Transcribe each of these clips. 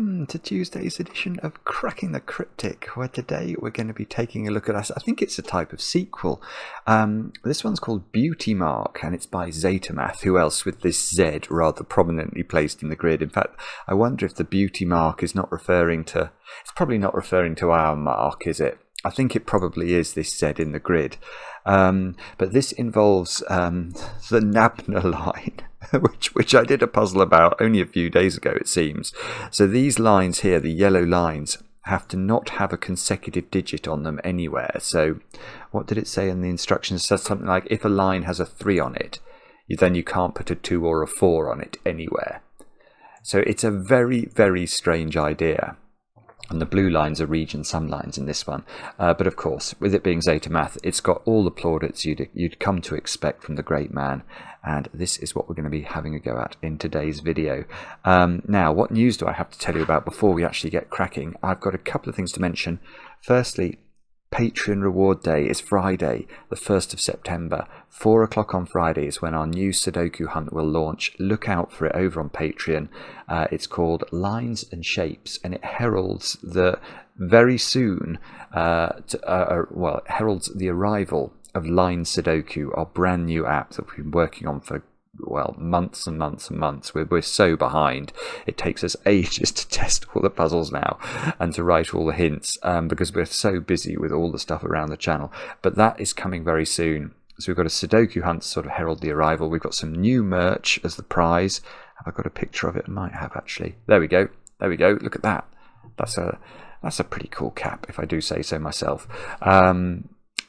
welcome to Tuesday's edition of Cracking the Cryptic, where today we're going to be taking a look at, I think it's a type of sequel. This one's called Beauty Mark, and it's by Zetamath. Who else with this Z rather prominently placed in the grid? In fact, I wonder if the Beauty Mark is not referring to, it's probably not referring to our mark, is it? I think it probably is this Z in the grid. But this involves the nabner line, which I did a puzzle about only a few days ago, it seems. So these lines here, the yellow lines, have to not have a consecutive digit on them anywhere. So what did it say in the instructions? It says something like, if a line has a 3 on it, then you can't put a 2 or a 4 on it anywhere. So it's a very, very strange idea. And the blue lines are region sum lines in this one. But of course, with it being zetamath, it's got all the plaudits you'd come to expect from the great man. And this is what we're going to be having a go at in today's video. Now, what news do I have to tell you about before we actually get cracking? I've got a couple of things to mention. Firstly, Patreon reward day is Friday, the 1st of September. 4 o'clock on Friday is when our new Sudoku hunt will launch. Look out for it over on Patreon. It's called Lines and Shapes, and it heralds the very soon, it heralds the arrival of Line Sudoku, our brand new app that we've been working on for months and months and months. We're so behind. It takes us ages to test all the puzzles now and to write all the hints because we're so busy with all the stuff around the channel. But that is coming very soon. So we've got a Sudoku hunt to sort of herald the arrival. We've got some new merch as the prize. Have I got a picture of it? I might have, actually. There we go. There we go. Look at that. That's a pretty cool cap, if I do say so myself.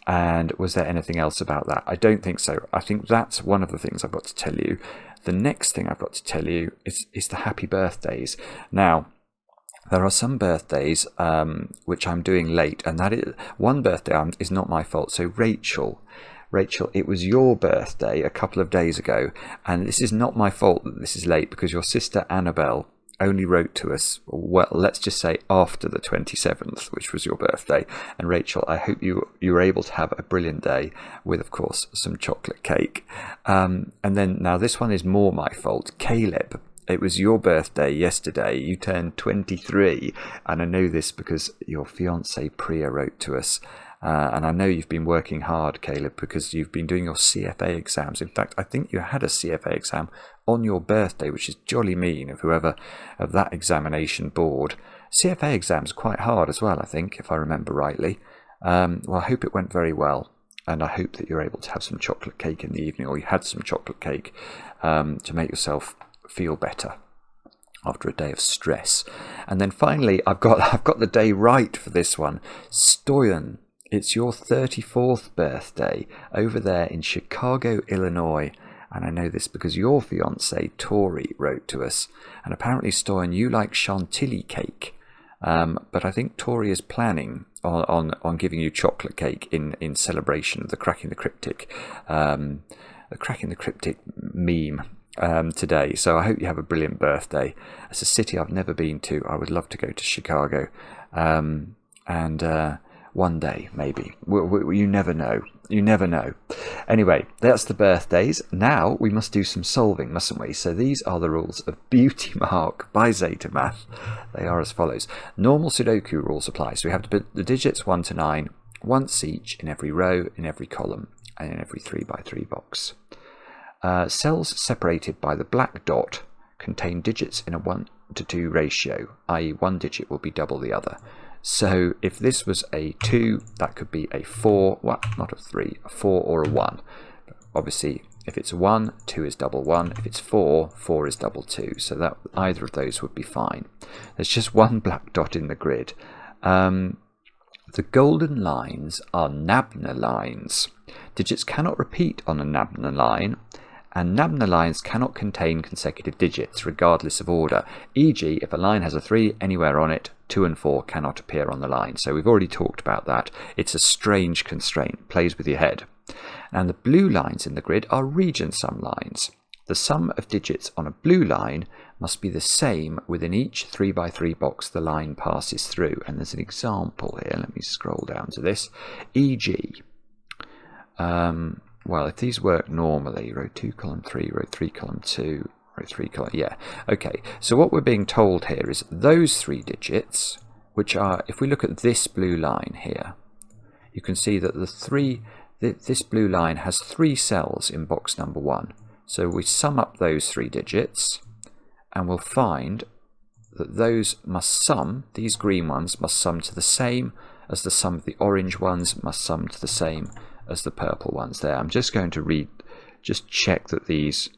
And was there anything else about that? I don't think so. I think that's one of the things I've got to tell you. The next thing I've got to tell you is the happy birthdays. Now, there are some birthdays which I'm doing late, and that is one birthday is not my fault. So Rachel, it was your birthday a couple of days ago, and this is not my fault that this is late because your sister Annabelle only wrote to us, well, let's just say after the 27th, which was your birthday. And Rachel, I hope you were able to have a brilliant day with, of course, some chocolate cake. And then now this one is more my fault. Caleb, it was your birthday yesterday. You turned 23, and I know this because your fiance Priya wrote to us. And I know you've been working hard, Caleb, because you've been doing your CFA exams. In fact, I think you had a CFA exam on your birthday, which is jolly mean of whoever of that examination board. CFA exams are quite hard as well, I think, if I remember rightly. Well, I hope it went very well, and I hope that you're able to have some chocolate cake in the evening, or you had some chocolate cake to make yourself feel better after a day of stress. And then finally, I've got the day right for this one. Stoyan, it's your 34th birthday over there in Chicago, Illinois. And I know this because your fiance Tori wrote to us. And apparently, Stoyan, you like chantilly cake. But I think Tori is planning on giving you chocolate cake in celebration of the Cracking the Cryptic meme today. So I hope you have a brilliant birthday. It's a city I've never been to. I would love to go to Chicago. One day, maybe. You never know. You never know. Anyway, that's the birthdays. Now we must do some solving, mustn't we? So these are the rules of Beauty Mark by Zetamath. They are as follows. Normal Sudoku rules apply. So we have to put the digits 1 to 9 once each in every row, in every column, and in every 3x3 box. Cells separated by the black dot contain digits in a 1 to 2 ratio, i.e. one digit will be double the other. So if this was a 2, that could be a 4, well, not a 3, a 4 or a 1. Obviously, if it's 1, 2 is double 1. If it's 4, 4 is double 2. So that either of those would be fine. There's just one black dot in the grid. The golden lines are nabner lines. Digits cannot repeat on a nabner line, and nabner lines cannot contain consecutive digits, regardless of order. E.g., if a line has a 3 anywhere on it, 2 and 4 cannot appear on the line. So we've already talked about that. It's a strange constraint, plays with your head. And the blue lines in the grid are region sum lines. The sum of digits on a blue line must be the same within each 3x3 box the line passes through. And there's an example here. Let me scroll down to this. E.g., well, if these work normally, row 2, column 3, row 3, column 2, Row 3 column, yeah. Okay, so what we're being told here is those 3 digits, which are, if we look at this blue line here, you can see that this blue line has 3 cells in box number 1. So we sum up those 3 digits, and we'll find that those must sum, these green ones must sum to the same as the sum of the orange ones must sum to the same as the purple ones there. I'm just going to just check that there's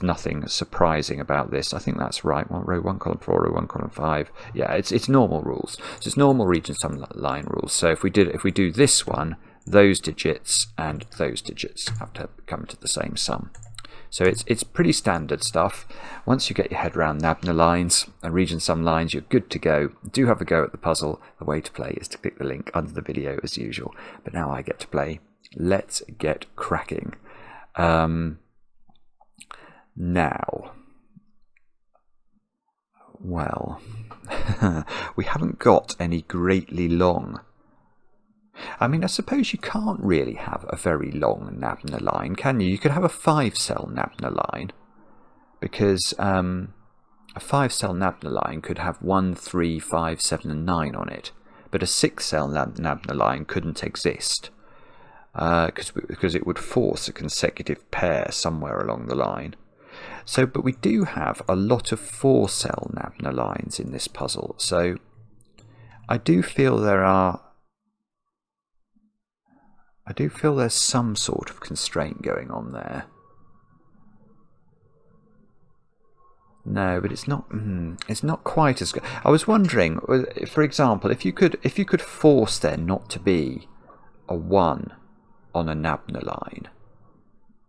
nothing surprising about this. I think that's right. Row 1 column 4, row 1 column 5. Yeah, it's normal rules. So it's normal region sum line rules. So if we do this one, those digits and those digits have to come to the same sum. So it's pretty standard stuff. Once you get your head around nabner lines and region sum lines, you're good to go. Do have a go at the puzzle. The way to play is to click the link under the video as usual. But now I get to play. Let's get cracking. Now, well, we haven't got any greatly long. I mean, I suppose you can't really have a very long nabner line, can you? You could have a 5-cell nabner line, because a 5-cell nabner line could have 1, 3, 5, 7 and 9 on it, but a 6-cell nabner line couldn't exist, because it would force a consecutive pair somewhere along the line. So, but we do have a lot of 4-cell nabner lines in this puzzle, so I do feel there's some sort of constraint going on there. No, but it's not quite as good. I was wondering, for example, if you could force there not to be a 1 on a nabner line.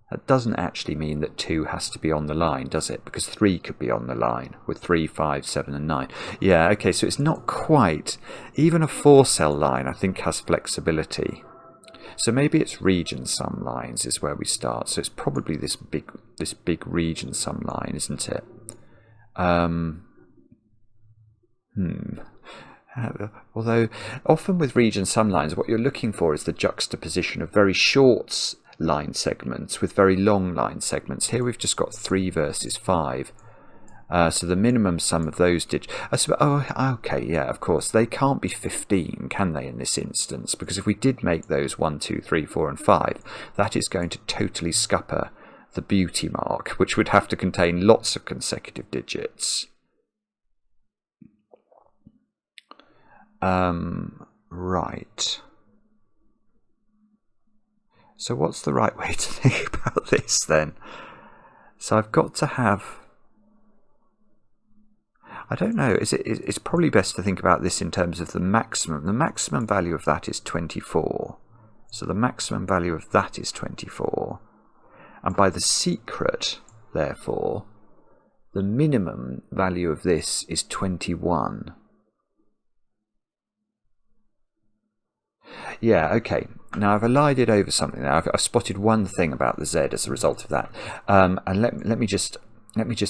That doesn't actually mean that 2 has to be on the line, does it? Because 3 could be on the line with 3, 5, 7 and 9. Yeah, okay, so it's not quite. Even a 4-cell line, I think, has flexibility. So maybe it's region sum lines is where we start. So it's probably this big region sum line, isn't it? Although often with region sum lines, what you're looking for is the juxtaposition of very short line segments with very long line segments. Here we've just got 3 versus 5. So the minimum sum of those digits... Oh, okay, yeah, of course. They can't be 15, can they, in this instance? Because if we did make those 1, 2, 3, 4 and 5, that is going to totally scupper the beauty mark, which would have to contain lots of consecutive digits. Right. So what's the right way to think about this then? So I've got to have... I don't know. It's probably best to think about this in terms of the maximum. The maximum value of that is 24. So the maximum value of that is 24. And by the secret, therefore, the minimum value of this is 21. Yeah, okay. Now I've elided over something there. I've spotted one thing about the Z as a result of that. And let me just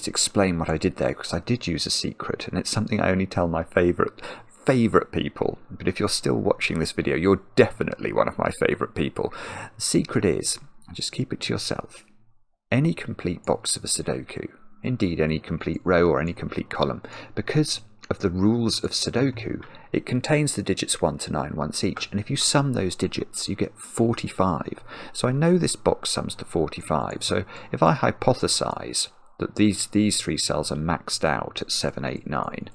explain what I did there, because I did use a secret, and it's something I only tell my favourite people. But if you're still watching this video, you're definitely one of my favourite people. The secret is, just keep it to yourself. Any complete box of a Sudoku, indeed any complete row or any complete column, because of the rules of Sudoku, it contains the digits 1 to 9 once each, and if you sum those digits you get 45. So I know this box sums to 45, so if I hypothesize that these 3 cells are maxed out at 7, 8, 9,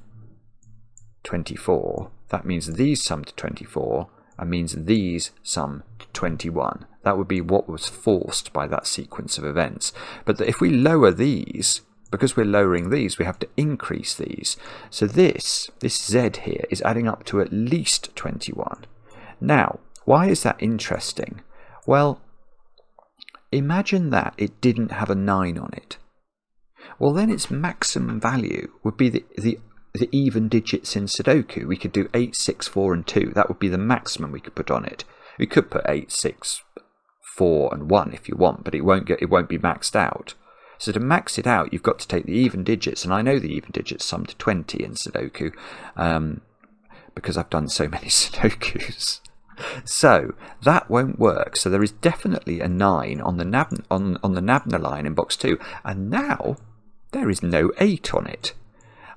24, that means these sum to 24, and means these sum to 21. That would be what was forced by that sequence of events. But if we lower these, because we're lowering these, we have to increase these. So this Z here is adding up to at least 21. Now, why is that interesting? Well, imagine that it didn't have a 9 on it. Well, then its maximum value would be the even digits in Sudoku. We could do 8, 6, 4 and 2. That would be the maximum we could put on it. We could put 8, 6, 4 and 1 if you want, but it won't be maxed out. So to max it out, you've got to take the even digits, and I know the even digits sum to 20 in Sudoku, because I've done so many Sudokus. So that won't work. So there is definitely a 9 on the nabner line in box 2, and now There is no 8 on it.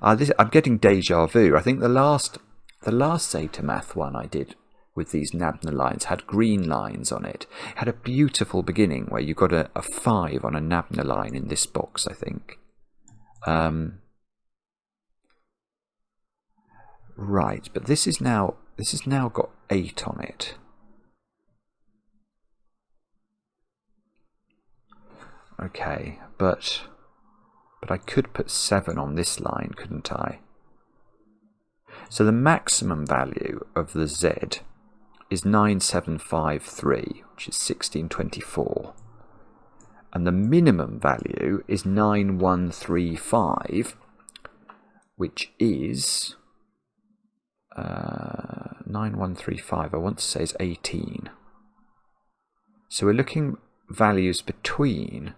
I'm getting deja vu. I think the last zetamath one I did with these nabner lines had green lines on it. It had a beautiful beginning where you got a 5 on a nabner line in this box, I think. Right, but this has now got 8 on it. Okay, but I could put 7 on this line, couldn't I? So the maximum value of the Z is 9753, which is 1624. And the minimum value is 9135, which is 9135, I want to say is 18. So we're looking values between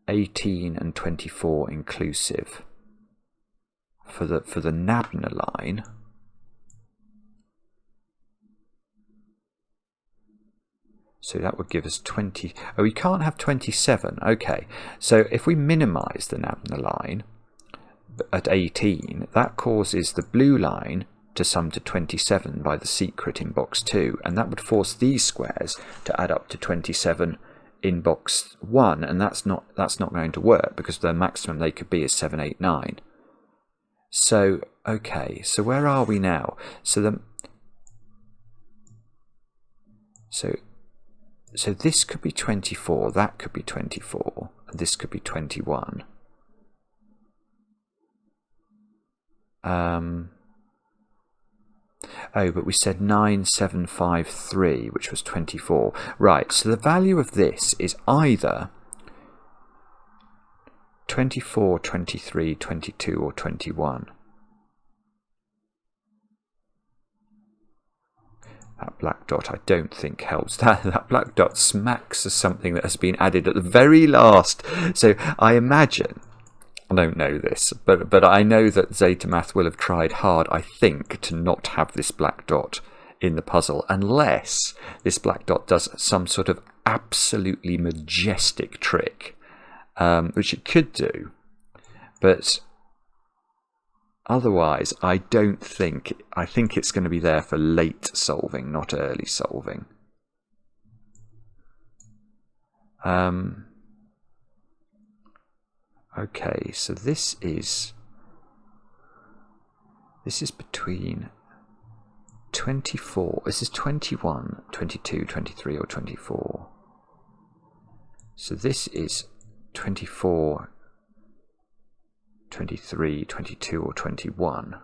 18 and 24 inclusive for the nabner line. So that would give us 20. Oh, we can't have 27. Okay, so if we minimize the nabner line at 18, that causes the blue line to sum to 27 by the secret in box 2, and that would force these squares to add up to 27 in box 1, and that's not going to work because the maximum they could be is 7, 8, 9. So okay, so where are we now? So this could be 24, that could be 24, and this could be 21. Oh, but we said 9753, which was 24. Right, so the value of this is either 24, 23, 22, or 21. That black dot I don't think helps. That black dot smacks of something that has been added at the very last. So I imagine, I don't know this, but I know that zetamath will have tried hard, I think, to not have this black dot in the puzzle, unless this black dot does some sort of absolutely majestic trick, which it could do. But otherwise, I think it's going to be there for late solving, not early solving. Okay, so this is between 24, this is 21, 22, 23, or 24. So this is 24, 23, 22, or 21.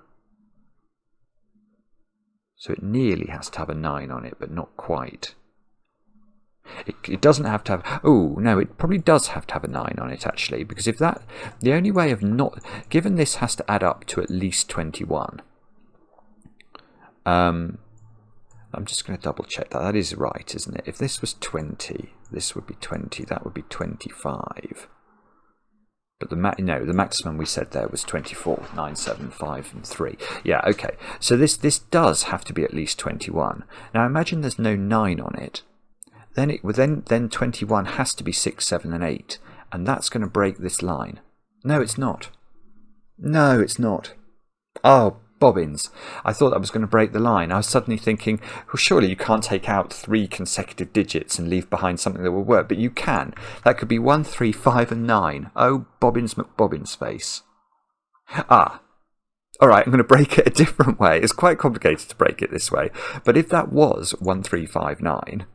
So it nearly has to have a 9 on it, but not quite. It doesn't have to have... Oh, no, it probably does have to have a 9 on it, actually, because if that... The only way of not... Given this has to add up to at least 21. I'm just going to double check that. That is right, isn't it? If this was 20, this would be 20, that would be 25. But the maximum we said there was 24, 9, 7, 5, and 3. Yeah, okay. So this does have to be at least 21. Now imagine there's no 9 on it. Then 21 has to be 6, 7, and 8, and that's going to break this line. No, it's not. No, it's not. Oh, bobbins. I thought that was going to break the line. I was suddenly thinking, well, surely you can't take out 3 consecutive digits and leave behind something that will work, but you can. That could be 1, 3, 5, and 9. Oh, bobbins McBobbins face. Ah. All right, I'm going to break it a different way. It's quite complicated to break it this way. But if that was 1, 3, 5, 9...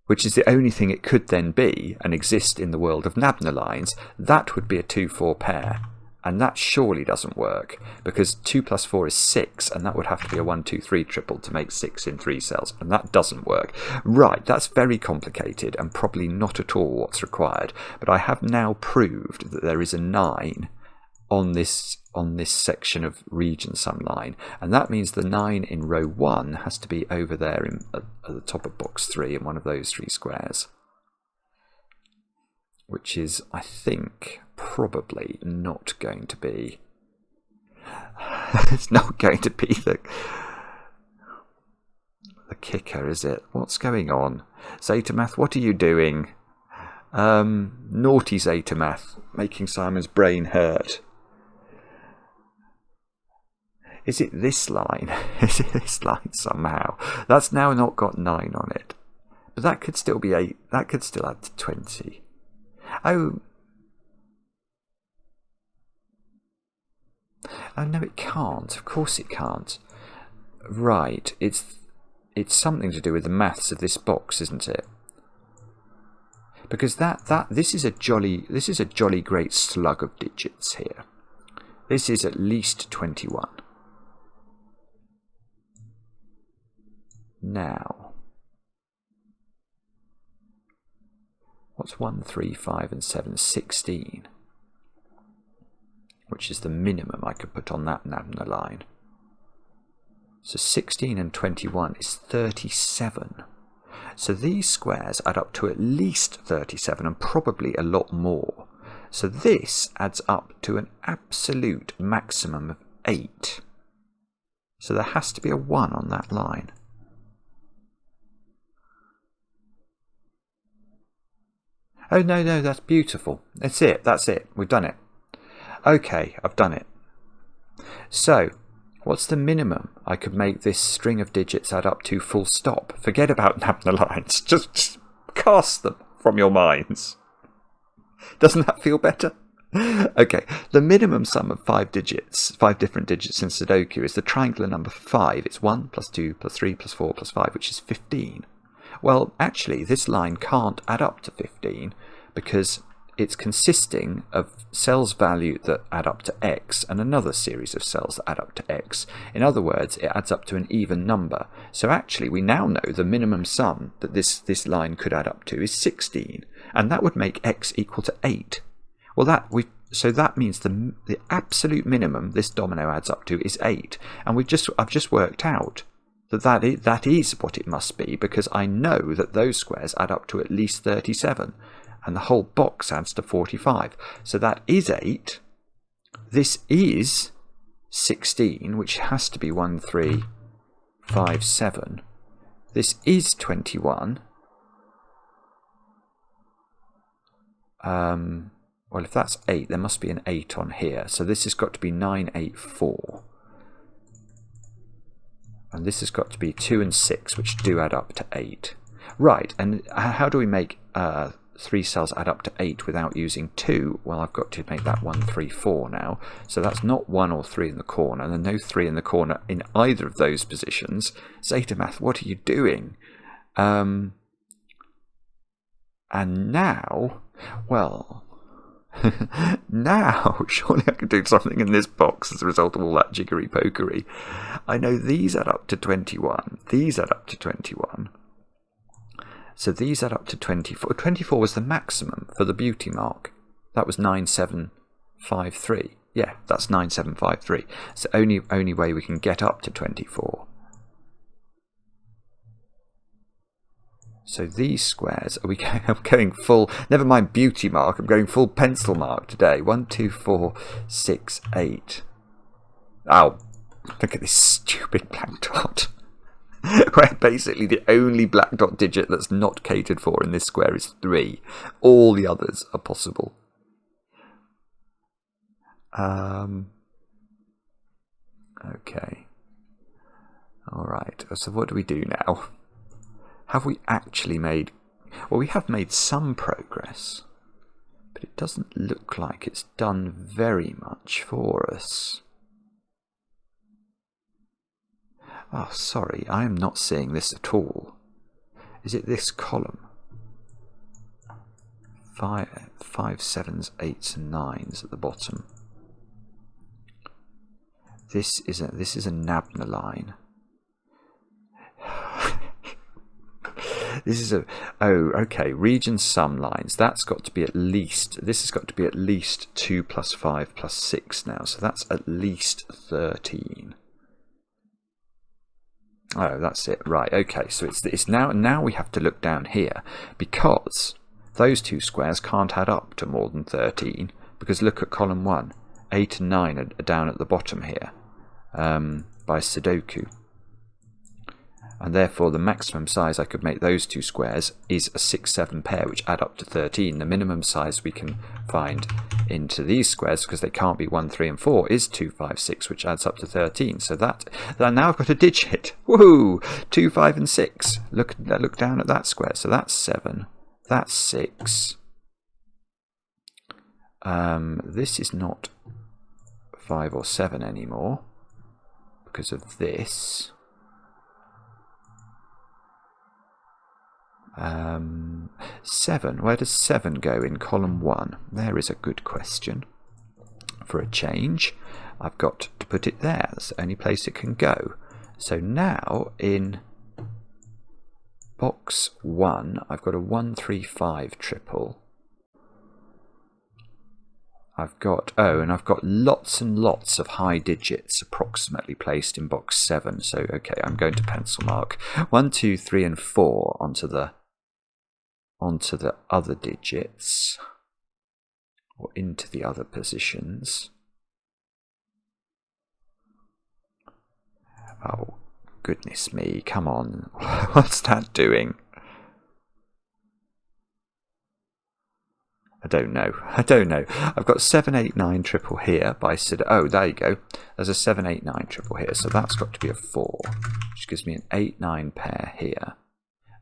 which is the only thing it could then be and exist in the world of nabner lines, that would be a 2-4 pair. And that surely doesn't work, because 2 plus 4 is 6, and that would have to be a 1, 2, 3 triple to make 6 in 3 cells, and that doesn't work. Right, that's very complicated and probably not at all what's required, but I have now proved that there is a 9 on this section of region sum line, and that means the 9 in row 1 has to be over there at the top of box 3 in one of those 3 squares, which is, I think, probably not going to be it's not going to be the kicker, is it? What's going on? zetamath, what are you doing? Naughty zetamath, making Simon's brain hurt. Is it this line? Is it this line somehow? That's now not got 9 on it. But that could still be 8. That could still add to 20. Oh. Oh no, it can't. Of course it can't. Right. It's something to do with the maths of this box, isn't it? Because this is a jolly great slug of digits here. This is at least 21. Now, what's 1, 3, 5 and 7? 16. Which is the minimum I could put on that nabner line. So 16 and 21 is 37. So these squares add up to at least 37 and probably a lot more. So this adds up to an absolute maximum of 8. So there has to be a 1 on that line. Oh, no, that's beautiful. That's it. We've done it. Okay, I've done it. So, what's the minimum I could make this string of digits add up to full stop? Forget about nabner lines. Just cast them from your minds. Doesn't that feel better? Okay, the minimum sum of 5 different digits in Sudoku is the triangular number 5. It's 1 plus 2 plus 3 plus 4 plus 5, which is 15. Well, actually, this line can't add up to 15 because it's consisting of cells value that add up to x and another series of cells that add up to x. In other words, it adds up to an even number. So actually, we now know the minimum sum that this line could add up to is 16, and that would make x equal to 8. Well, so that means the absolute minimum this domino adds up to is 8, and I've just worked out that is what it must be, because I know that those squares add up to at least 37, and the whole box adds to 45. So that is 8. This is 16, which has to be 1, 3, 5, 7. This is 21. Well, if that's 8, there must be an 8 on here. So this has got to be 9, 8, 4. And this has got to be 2 and 6, which do add up to 8. Right, and how do we make 3 cells add up to 8 without using 2? Well, I've got to make that 1, 3, 4 now. So that's not 1 or 3 in the corner, and there's no 3 in the corner in either of those positions. zetamath, what are you doing? And now, well... now, surely I could do something in this box as a result of all that jiggery-pokery. I know these add up to 21. These add up to 21. So these add up to 24. 24 was the maximum for the beauty mark. That was 9753. Yeah, that's 9753. It's the only way we can get up to 24. So these squares, I'm going full, never mind beauty mark, I'm going full pencil mark today. 1, 2, 4, 6, 8. Ow, look at this stupid black dot. Where basically the only black dot digit that's not catered for in this square is 3. All the others are possible. Okay. Alright, so what do we do now? Have we actually made... Well, we have made some progress, but it doesn't look like it's done very much for us. Oh, sorry, I am not seeing this at all. Is it this column? 5, 7s, 8s and 9s at the bottom. This is a nabner line. This is a... Oh, okay. Region sum lines. That's got to be at least... This has got to be at least 2 plus 5 plus 6 now. So that's at least 13. Oh, that's it. Right, okay. So it's now we have to look down here, because those two squares can't add up to more than 13. Because look at column 1. 8 and 9 are down at the bottom here by Sudoku. and therefore the maximum size I could make those two squares is a 6, 7 pair, which add up to 13. The minimum size we can find into these squares, because they can't be 1, 3 and 4, is 2, 5, 6, which adds up to 13. So that now I've got a digit. Woohoo! 2, 5 and 6. Look down at that square. So that's 7. That's 6. This is not 5 or 7 anymore because of this. 7. Where does 7 go in column 1? There is a good question. For a change, I've got to put it there. That's the only place it can go. So now in box 1, I've got a 1, 3, 5 triple. I've got, and I've got lots and lots of high digits approximately placed in box 7. So, okay, I'm going to pencil mark 1, 2, 3 and 4 onto the other digits, or into the other positions. Oh, goodness me, come on. What's that doing? I don't know. I've got 7, 8, 9 triple here by Sudoku. Oh, there you go. There's a 7, 8, 9 triple here. So that's got to be a 4, which gives me an 8, 9 pair here.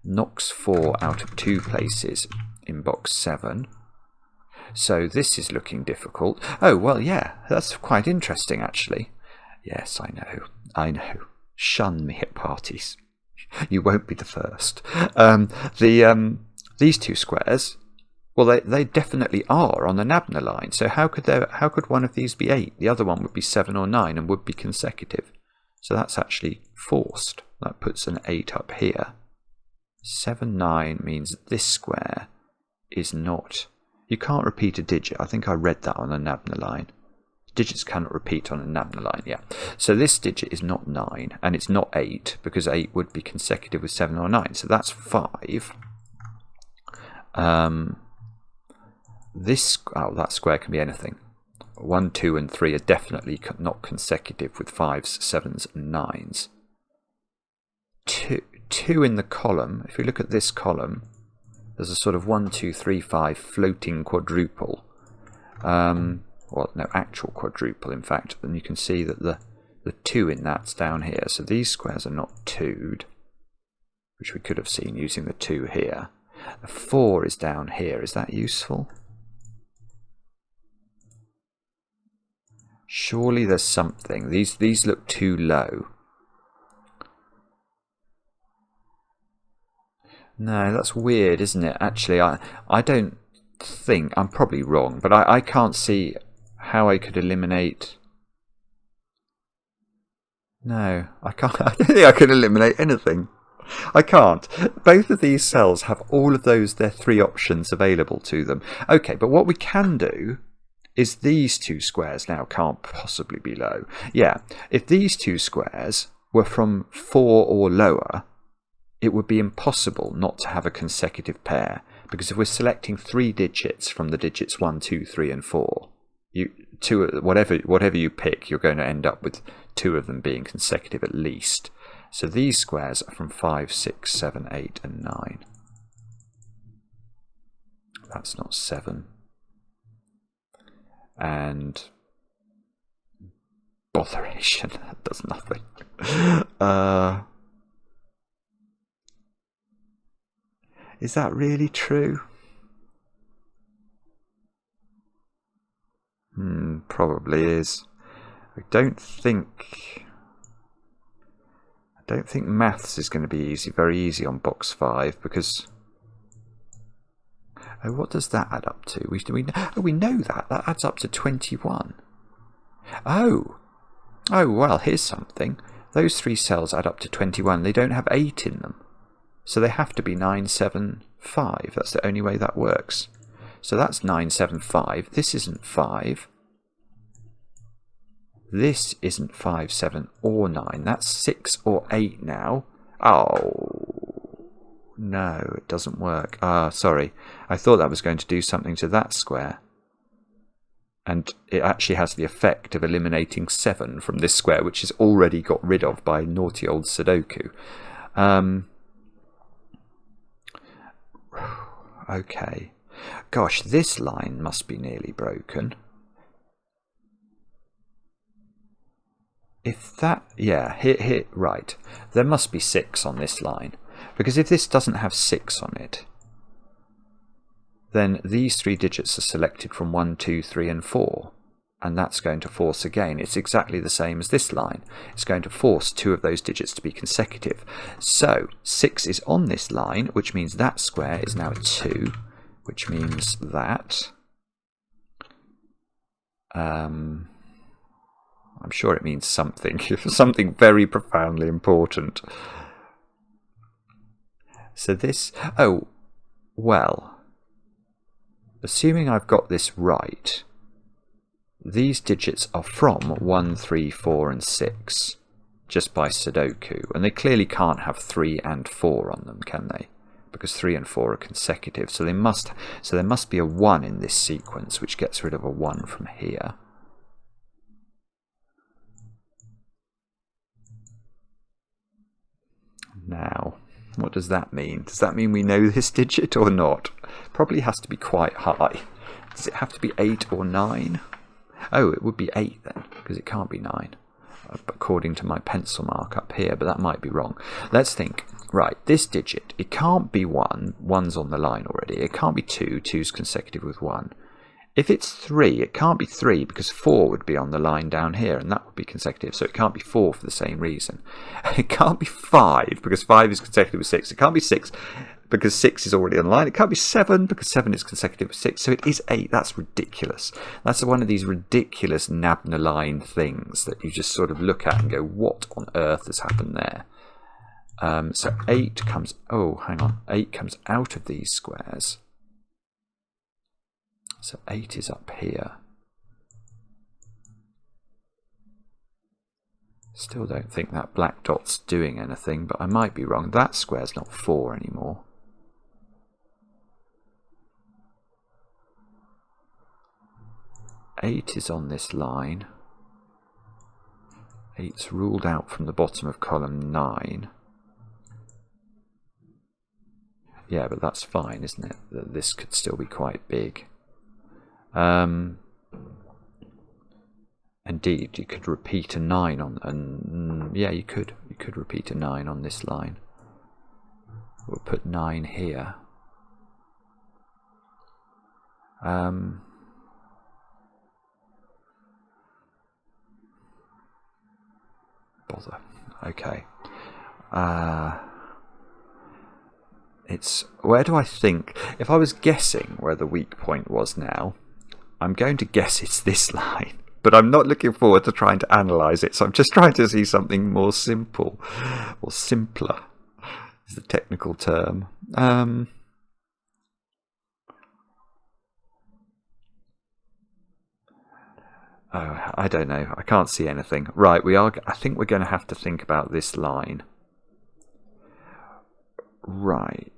Knocks 4 out of 2 places in box 7. So this is looking difficult. Oh, well, yeah, that's quite interesting, actually. Yes, I know. Shun me at parties. You won't be the first. These two squares, well, they definitely are on the nabner line. So how could one of these be 8? The other one would be 7 or 9 and would be consecutive. So that's actually forced. That puts an 8 up here. 7, 9 means this square is not... You can't repeat a digit. I think I read that on a nabner line. Digits cannot repeat on a nabner line, yeah. So this digit is not 9, and it's not 8, because 8 would be consecutive with 7 or 9. So that's 5. That square can be anything. 1, 2 and 3 are definitely not consecutive with 5s, 7s and 9s. 2 in the column, if you look at this column, there's a sort of 1, 2, 3, 5 floating quadruple. Well, no, actual quadruple, in fact. And you can see that the 2 in that's down here. So these squares are not 2'd, which we could have seen using the 2 here. The 4 is down here. Is that useful? Surely there's something. These look too low. No, that's weird, isn't it? Actually, I don't think... I'm probably wrong, but I can't see how I could eliminate... No, I can't. I don't think I could eliminate anything. I can't. Both of these cells have all of their 3 options available to them. Okay, but what we can do is these 2 squares now can't possibly be low. Yeah, if these 2 squares were from 4 or lower, it would be impossible not to have a consecutive pair, because if we're selecting 3 digits from the digits 1, 2, 3 and 4, whatever you pick, you're going to end up with 2 of them being consecutive at least. So these squares are from 5, 6, 7, 8 and 9. That's not 7. And botheration, that does nothing. Is that really true? Probably is. I don't think maths is going to be very easy on box 5, because... Oh, what does that add up to? We know that. That adds up to 21. Oh, well, here's something. Those 3 cells add up to 21. They don't have 8 in them. So they have to be 9, 7, 5. That's the only way that works. So that's 9, 7, 5. This isn't 5. This isn't 5, 7 or 9. That's 6 or 8 now. Oh, no, it doesn't work. Sorry. I thought that was going to do something to that square. And it actually has the effect of eliminating 7 from this square, which is already got rid of by naughty old Sudoku. Okay. Gosh, this line must be nearly broken. If that, yeah, here, right. There must be 6 on this line. Because if this doesn't have 6 on it, then these 3 digits are selected from 1, 2, 3 and 4. And that's going to force again. It's exactly the same as this line. It's going to force 2 of those digits to be consecutive. So 6 is on this line, which means that square is now a 2, which means that I'm sure it means something, something very profoundly important. So this, oh, well, assuming I've got this right, these digits are from 1, 3, 4 and 6, just by Sudoku, and they clearly can't have 3 and 4 on them, can they? Because 3 and 4 are consecutive, so there must be a 1 in this sequence, which gets rid of a 1 from here. Now, what does that mean? Does that mean we know this digit or not? Probably has to be quite high. Does it have to be 8 or 9? Oh, it would be 8 then, because it can't be 9, according to my pencil mark up here, but that might be wrong. Let's think. Right, this digit, it can't be 1, 1's on the line already. It can't be 2, 2's consecutive with 1. If it's 3, it can't be 3 because 4 would be on the line down here, and that would be consecutive, so it can't be 4 for the same reason. It can't be 5 because 5 is consecutive with 6. It can't be 6 because 6 is already on the line. It can't be 7 because 7 is consecutive with 6. So it is 8. That's ridiculous. That's one of these ridiculous nabner line things that you just sort of look at and go, what on earth has happened there? So 8 comes, oh, hang on. 8 comes out of these squares. So 8 is up here. Still don't think that black dot's doing anything, but I might be wrong. That square's not 4 anymore. Eight is on this line. 8's ruled out from the bottom of column 9. Yeah, but that's fine, isn't it? This could still be quite big. Indeed, you could repeat a 9 on, yeah, you could repeat a 9 on this line. We'll put 9 here. Bother. Okay. Where do I think, if I was guessing where the weak point was now, I'm going to guess it's this line, but I'm not looking forward to trying to analyse it, so I'm just trying to see something more simple, or simpler is the technical term. Oh, I don't know, I can't see anything. Right, I think we're going to have to think about this line. Right,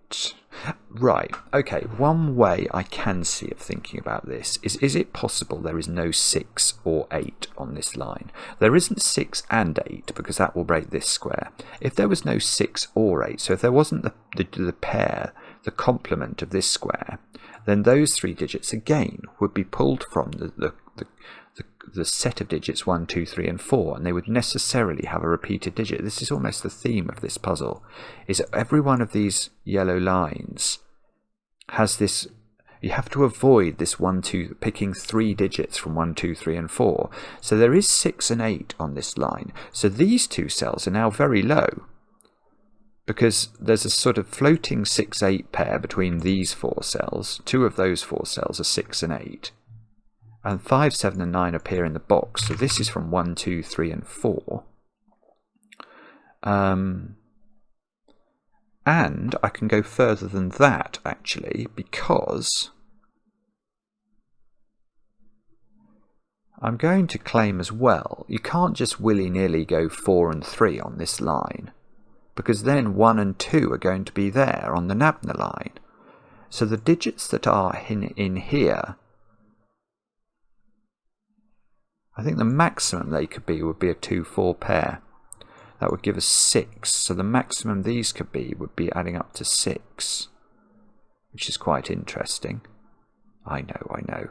okay, one way I can see of thinking about this is it possible there is no 6 or 8 on this line? There isn't 6 and 8 because that will break this square. If there was no 6 or 8, so if there wasn't the pair, the complement of this square, then those 3 digits again would be pulled from the set of digits 1, 2, 3 and 4, and they would necessarily have a repeated digit. This is almost the theme of this puzzle, is that every one of these yellow lines has this, you have to avoid this 1, 2, picking 3 digits from 1, 2, 3 and 4. So there is 6 and 8 on this line. So these 2 cells are now very low, because there's a sort of floating 6, 8 pair between these 4 cells. 2 of those 4 cells are 6 and 8. And 5, 7 and 9 appear in the box. So this is from 1, 2, 3 and 4. And I can go further than that, actually, because I'm going to claim as well, you can't just willy-nilly go 4 and 3 on this line, because then 1 and 2 are going to be there on the nabner line. So the digits that are in here, I think the maximum they could be would be a 2, 4 pair. That would give us 6. So the maximum these could be would be adding up to 6, which is quite interesting. I know.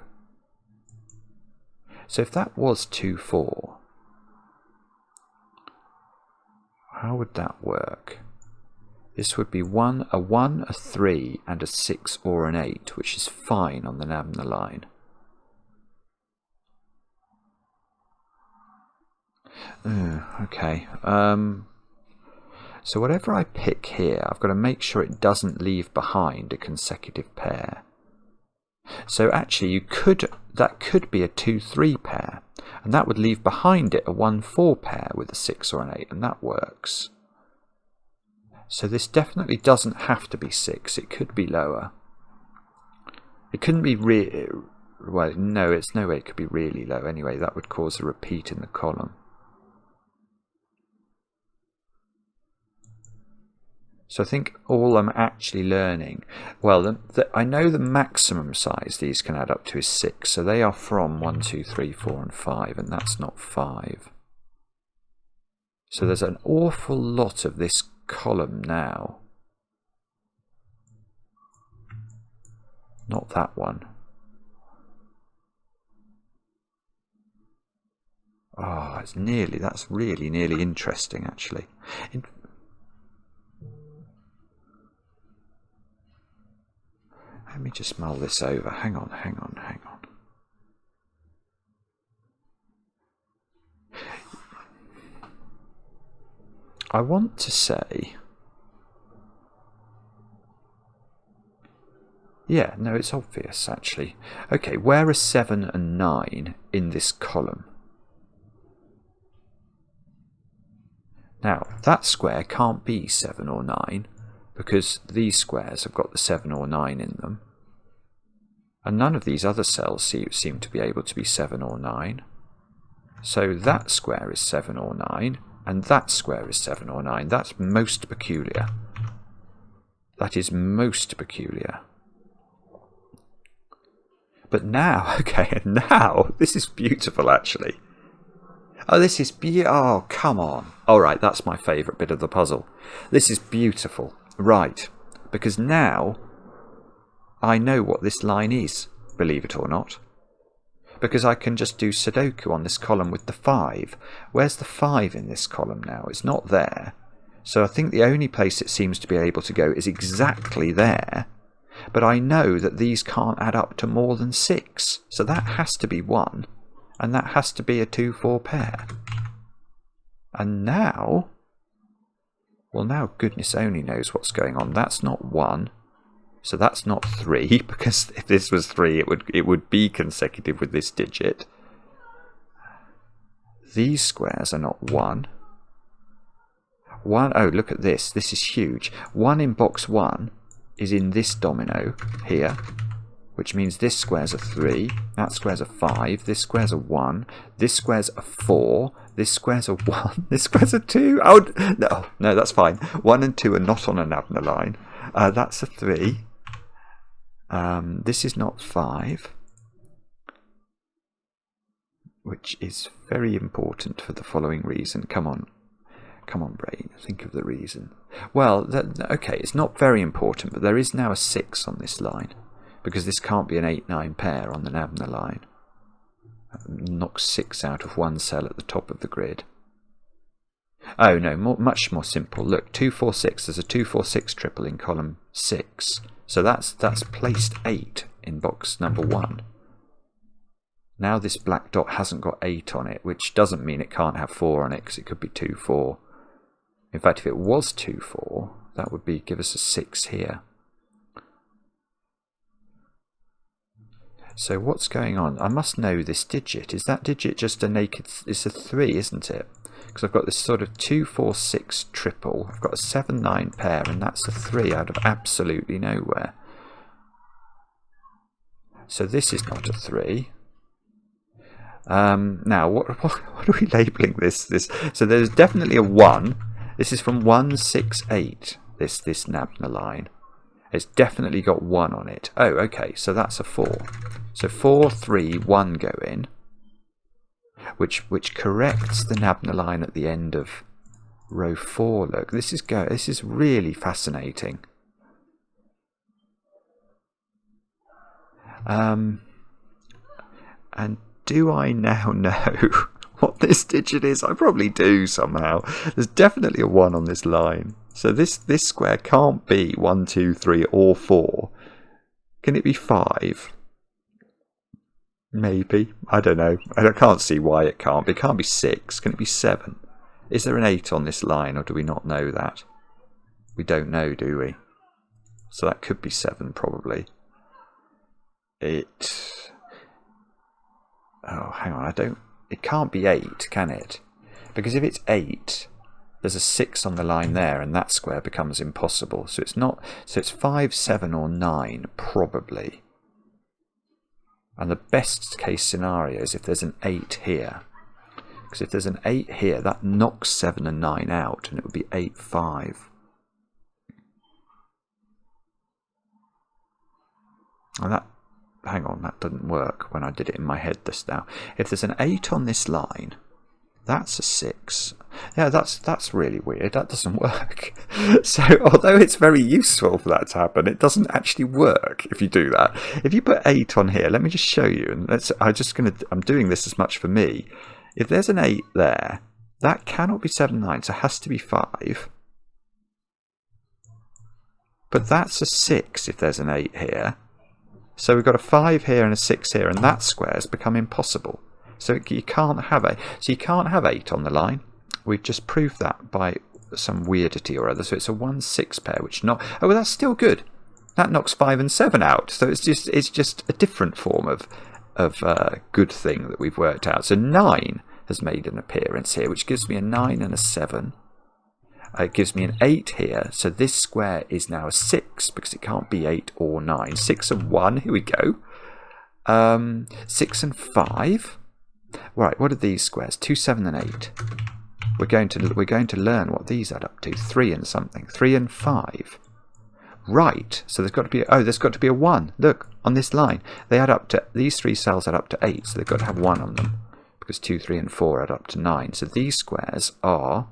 So if that was 2, 4, how would that work? This would be a 1, a 3, and a 6 or an 8, which is fine on the nabner line. Okay. So whatever I pick here, I've got to make sure it doesn't leave behind a consecutive pair. So actually, that could be a 2, 3 pair, and that would leave behind it a 1, 4 pair with a 6 or an 8, and that works. So this definitely doesn't have to be 6. It could be lower. It couldn't be well, no, it's no way it could be really low anyway. That would cause a repeat in the column. So I think all I'm actually learning, well, I know the maximum size these can add up to is 6. So they are from 1, 2, 3, 4, and 5, and that's not 5. So there's an awful lot of this column now. Not that one. Oh, that's really nearly interesting actually. Let me just mull this over. Hang on. I want to say, yeah, no, it's obvious actually. Okay, where are 7 and 9 in this column? Now, that square can't be 7 or 9 because these squares have got the 7 or 9 in them. And none of these other cells seem to be able to be 7 or 9. So that square is 7 or 9, and that square is 7 or 9. That's most peculiar. That is most peculiar. But now, okay, now, this is beautiful actually. Oh, this is oh, come on. All right, that's my favourite bit of the puzzle. This is beautiful. Right, because now I know what this line is, believe it or not. Because I can just do Sudoku on this column with the 5. Where's the 5 in this column now? It's not there. So I think the only place it seems to be able to go is exactly there. But I know that these can't add up to more than 6. So that has to be 1. And that has to be a 2, 4 pair. And now, well, now goodness only knows what's going on. That's not 1. So that's not 3, because if this was 3, it would be consecutive with this digit. These squares are not 1. Oh, look at this. This is huge. 1 in box 1 is in this domino here, which means this square's a 3, that square's a 5, this square's a 1, this square's a 4, this square's a 1, this square's a 2. Oh, no, that's fine. 1 and 2 are not on a nabner line. That's a 3. This is not 5, which is very important for the following reason. Come on, brain, think of the reason. Well, okay, it's not very important, but there is now a 6 on this line, because this can't be an 8, 9 pair on the nabner line. Knock 6 out of one cell at the top of the grid. Oh no, much more simple. Look, 2, 4, 6. There's a 2, 4, 6 triple in column 6. So that's placed 8 in box number 1. Now this black dot hasn't got 8 on it, which doesn't mean it can't have 4 on it, because it could be 2, 4. In fact, if it was 2, 4, that would give us a 6 here. So what's going on? I must know this digit. Is that digit just a naked... It's a 3, isn't it? Because I've got this sort of 2, 4, 6 triple. I've got a 7, 9 pair, and that's a 3 out of absolutely nowhere. So this is not a 3. Now, what are we labelling this? So there's definitely a 1. This is from 1, 6, 8, this nabner line. It's definitely got 1 on it. Oh, okay, so that's a 4. So 4, 3, 1 go in, which corrects the nabner line at the end of row 4 look? This is really fascinating. And do I now know what this digit is? I probably do somehow. There's definitely a 1 on this line. So this square can't be 1, 2, 3 or 4. Can it be 5? Maybe. I don't know. I can't see why it can't be. It can't be 6. Can it be 7? Is there an 8 on this line, or do we not know that? We don't know, do we? So that could be 7 probably. Oh, hang on. It can't be 8, can it? Because if it's 8, there's a 6 on the line there, and that square becomes impossible. So it's not. So it's 5, 7, or 9 probably. And the best case scenario is if there's an 8 here. Because if there's an 8 here, that knocks 7 and 9 out, and it would be 8, 5. And that. Hang on, that didn't work when I did it in my head just now. If there's an 8 on this line, that's a 6. Yeah, that's really weird. That doesn't work. So, although it's very useful for that to happen, it doesn't actually work if you do that. If you put 8 on here, let me just show you. And I'm doing this as much for me. If there's an 8 there, that cannot be 7, 9, so it has to be 5. But that's a 6 if there's an 8 here. So we've got a 5 here and a 6 here, and that square has become impossible. So you can't have 8 on the line. We've just proved that by some weirdity or other. So it's a 1, 6 pair, which not. Oh, well, that's still good. That knocks 5 and 7 out. So it's just a different form of good thing that we've worked out. So 9 has made an appearance here, which gives me a 9 and a 7. It gives me an 8 here, so this square is now a 6 because it can't be 8 or 9. 6 and 1, here we go. 6 and 5. Right, what are these squares? 2, 7 and 8. We're going to learn what these add up to. 3 and something. 3 and 5. Right, so there's got to be a 1. Look, on this line. They add up to, these 3 cells add up to 8, so they've got to have 1 on them. Because 2, 3 and 4 add up to 9. So these squares are...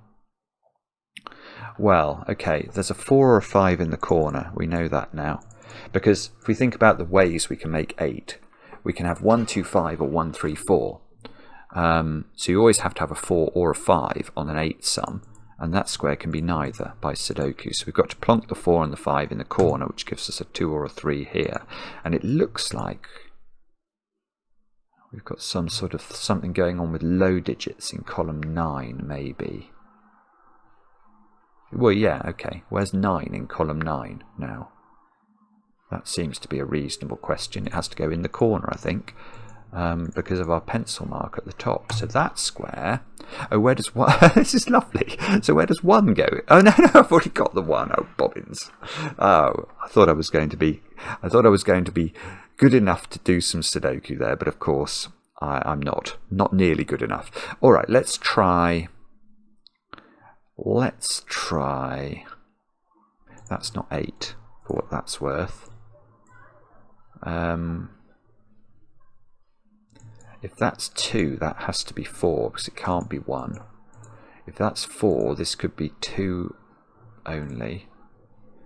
Well, okay, there's a 4 or a 5 in the corner. We know that now. Because if we think about the ways we can make 8, we can have 1, 2, 5 or 1, 3, 4. So you always have to have a 4 or a 5 on an 8 sum. And that square can be neither by Sudoku. So we've got to plonk the 4 and the 5 in the corner, which gives us a 2 or a 3 here. And it looks like we've got some sort of something going on with low digits in column 9, maybe. Well, yeah, okay. Where's 9 in column 9 now? That seems to be a reasonable question. It has to go in the corner, I think, because of our pencil mark at the top. So that square... Oh, where does 1... This is lovely. So where does 1 go? Oh, no, I've already got the 1. Oh, bobbins. Oh, I thought I was going to be good enough to do some Sudoku there, but of course, I'm not. Not nearly good enough. All right, let's try... That's not 8, for what that's worth. If that's 2, that has to be 4, because it can't be 1. If that's 4, this could be 2 only.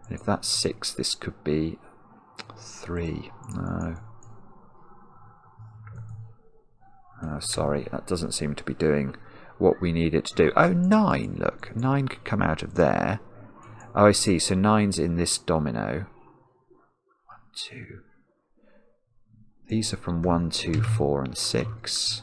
And if that's 6, this could be 3. No. Oh, sorry, that doesn't seem to be doing what we need it to do. Oh, 9, look. 9 could come out of there. Oh, I see. So 9's in this domino. 1, 2. These are from 1, 2, 4, and 6.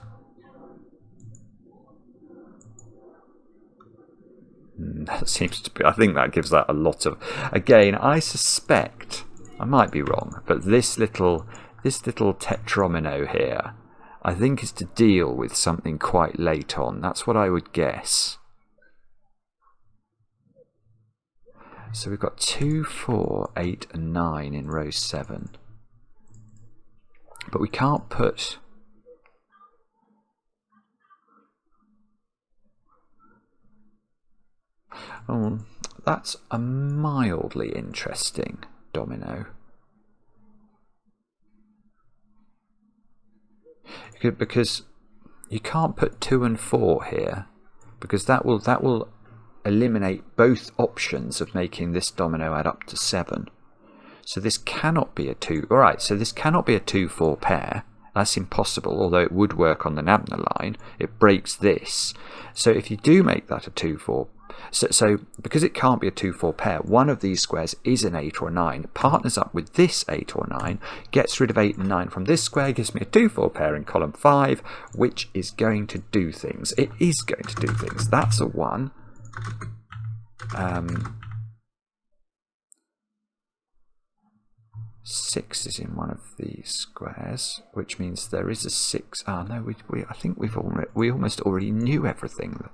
That seems to be... I think that gives that a lot of... Again, I suspect... I might be wrong, but this little tetromino here... I think is to deal with something quite late on. That's what I would guess. So we've got 2, 4, 8 and 9 in row 7. But we can't put... Oh, that's a mildly interesting domino. Because you can't put 2 and 4 here, because that will eliminate both options of making this domino add up to 7. So this cannot be a 2. Alright, so this cannot be a 2-4 pair. That's impossible, although it would work on the nabner line. It breaks this. So if you do make that a 2-4, so because it can't be a 2-4 pair, one of these squares is an 8 or a 9. It partners up with this 8 or 9, gets rid of 8 and 9 from this square, gives me a 2-4 pair in column 5, which is going to do things. It is going to do things. That's a 1. 6 is in one of these squares, which means there is a 6. Ah, no, I think we almost already knew everything.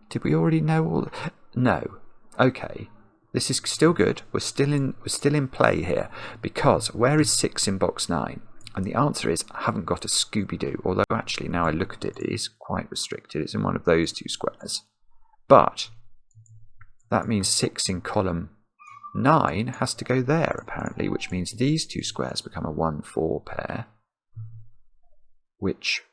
Did we already know all? No. Okay. This is still good. We're still in play here, because where is 6 in box 9? And the answer is I haven't got a Scooby-Doo. Although actually now I look at it, it is quite restricted. It's in one of those 2 squares. But that means 6 in column 9 has to go there apparently, which means these 2 squares become a 1-4 pair, which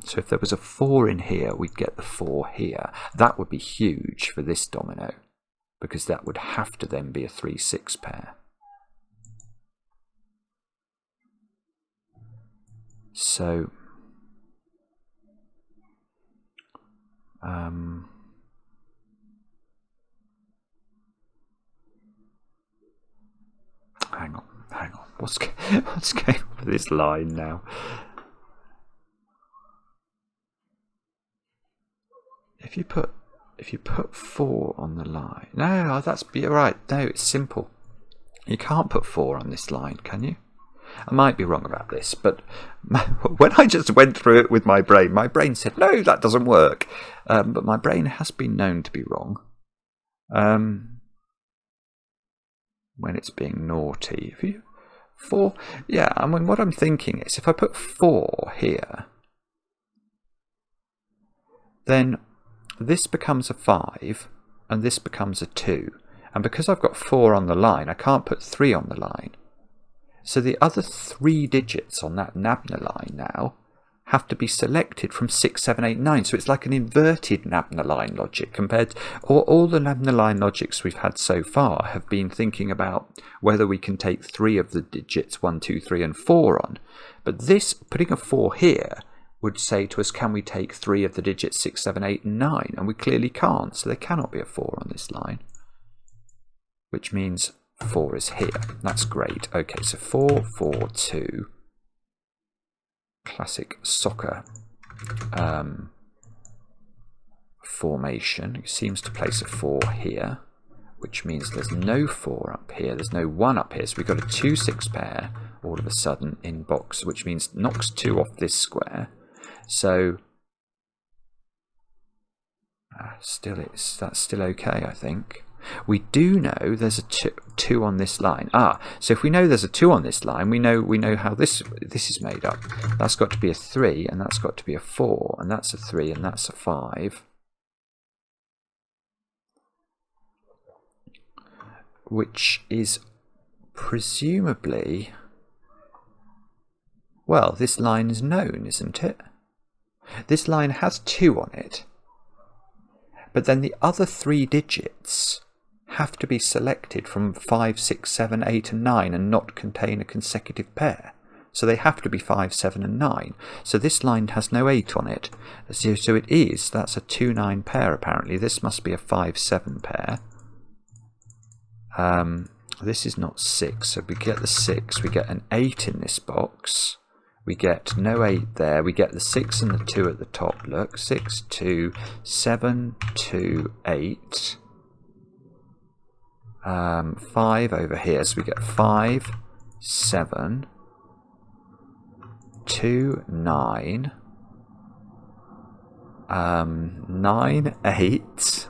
so if there was a 4 in here, we'd get the 4 here. That would be huge for this domino, because that would have to then be a 3-6 pair. So hang on. What's going on with this line now? If you put 4 on the line, no, that's right. No, it's simple. You can't put 4 on this line, can you? I might be wrong about this, but when I just went through it with my brain said, no, that doesn't work. But my brain has been known to be wrong. When it's being naughty. 4, yeah, I mean, what I'm thinking is if I put 4 here, then this becomes a 5 and this becomes a 2. And because I've got 4 on the line, I can't put 3 on the line. So the other 3 digits on that nabner line now have to be selected from 6, 7, 8, 9. So it's like an inverted nabner line logic compared to all the nabner line logics we've had so far have been thinking about whether we can take 3 of the digits 1, 2, 3 and 4 on. But this, putting a 4 here, would say to us, can we take 3 of the digits 6, 7, 8 and 9? And we clearly can't, so there cannot be a 4 on this line, which means 4 is here. That's great. Okay, so 4, 4, 2. Classic soccer formation. It seems to place a 4 here, which means there's no 4 up here. There's no 1 up here. So we've got a 2-6 pair all of a sudden in box, which means knocks 2 off this square. So that's still okay, I think. We do know there's a 2 on this line. So if we know there's a 2 on this line, we know how this is made up. That's got to be a 3, and that's got to be a 4, and that's a 3, and that's a 5. Which is presumably, well, this line is known, isn't it? This line has 2 on it. But then the other 3 digits have to be selected from 5, 6, 7, 8 and 9 and not contain a consecutive pair. So they have to be 5, 7 and 9. So this line has no 8 on it. So it is, that's a 2, 9 pair apparently. This must be a 5, 7 pair. This is not 6, so we get the 6. We get an 8 in this box. We get no 8 there. We get the 6 and the 2 at the top. Look, 6, 2, 7, 2, 8. 5 over here, so we get 5, 7, 2, 9, 9, 8,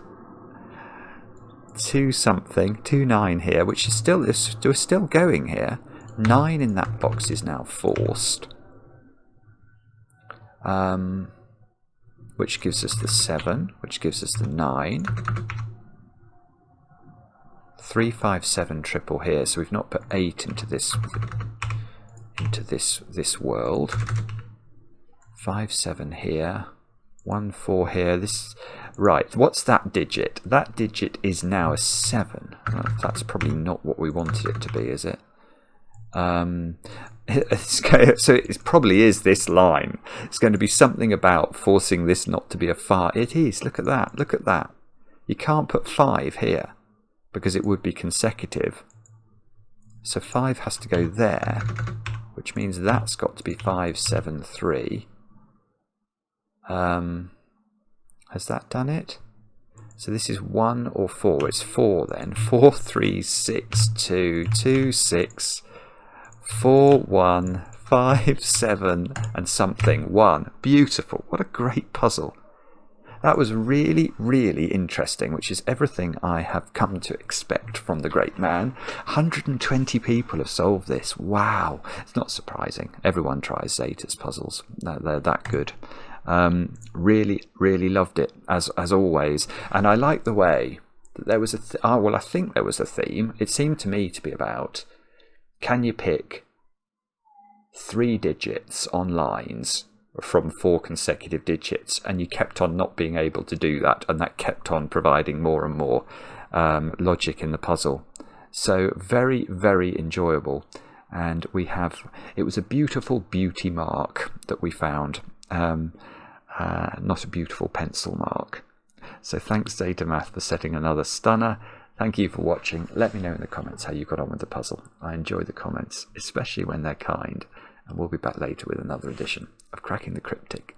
2 something, 2, 9 here, which is still, we're still going here. 9 in that box is now forced, which gives us the 7, which gives us the 9. 3, 5, 7 triple here, so we've not put 8 into this world. 5, 7 here. 1, 4 here. This, right, what's that digit? That digit is now a 7. Well, that's probably not what we wanted it to be, is it? So it probably is this line. It's going to be something about forcing this not to be a 5. It is. Look at that. Look at that. You can't put 5 here because it would be consecutive. So 5 has to go there, which means that's got to be 5, 7, 3. Has that done it? So this is 1 or 4. It's 4 then. 4, 3, 6, 2, 2, 6, 4, 1, 5, 7, and something. 1. Beautiful. What a great puzzle. That was really, really interesting, which is everything I have come to expect from the great man. 120 people have solved this. Wow. It's not surprising. Everyone tries Zeta's puzzles. They're that good. Really, really loved it, as always. And I like the way that there was I think there was a theme. It seemed to me to be about, can you pick 3 digits on lines from 4 consecutive digits, and you kept on not being able to do that, and that kept on providing more and more logic in the puzzle. So very, very enjoyable. And it was a beautiful beauty mark that we found, not a beautiful pencil mark. So thanks zetamath for setting another stunner. Thank you for watching. Let me know in the comments how you got on with the puzzle. I enjoy the comments, especially when they're kind. And we'll be back later with another edition of Cracking the Cryptic.